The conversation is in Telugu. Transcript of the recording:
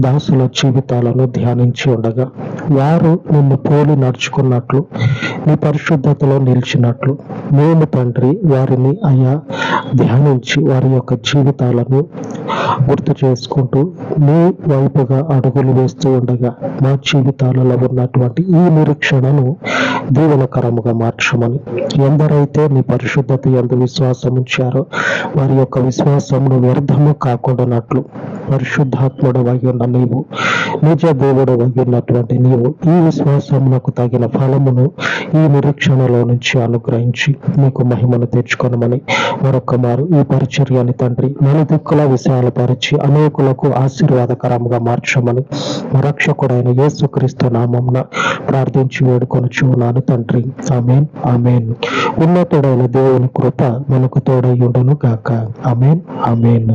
దాసుల జీవితాలను ధ్యానించి ఉండగా, వారు నిన్ను పోలి నడుచుకున్నట్లు, నీ పరిశుద్ధతలో నిలిచినట్లు మేము తండ్రి వారిని అయా ధ్యానించి వారి యొక్క జీవితాలను గుర్తు చేసుకుంటూ నీ వైపుగా అడుగులు వేస్తూ ఉండగా మా జీవితాలలో ఉన్నటువంటి ఈ నిరీక్షణను దీవెనకరముగా మార్చమని, ఎందరైతే నీ పరిశుద్ధత యందు విశ్వాసం ఉంచారో వారి యొక్క విశ్వాసమును వ్యర్థము కాకుండానట్లు పరిశుద్ధాత్ముడు ఉన్న నీవు, నిజ దేవుడు ఉన్నటువంటి నీవు ఈ విశ్వాసమునకు తగిన ఫలమును ఈ నిరీక్షణలో నుంచి అనుగ్రహించి నీకు మహిమను తెచ్చుకొనమని మరొక మారు ఈ పరిచర్యాన్ని తండ్రి నలుదిక్కుల విశాలపరిచి అనేకులకు ఆశీర్వాదకరముగా మార్చమని రక్షకుడైన యేసుక్రీస్తు నామమున ప్రార్థించి వేడుకొనుచున్నాను తండ్రి. ఆమేన్, ఆమేన్. ఉన్నతుడైన దేవుని కృప మనకు తోడై ఉండును గాక. ఆమేన్, ఆమేన్.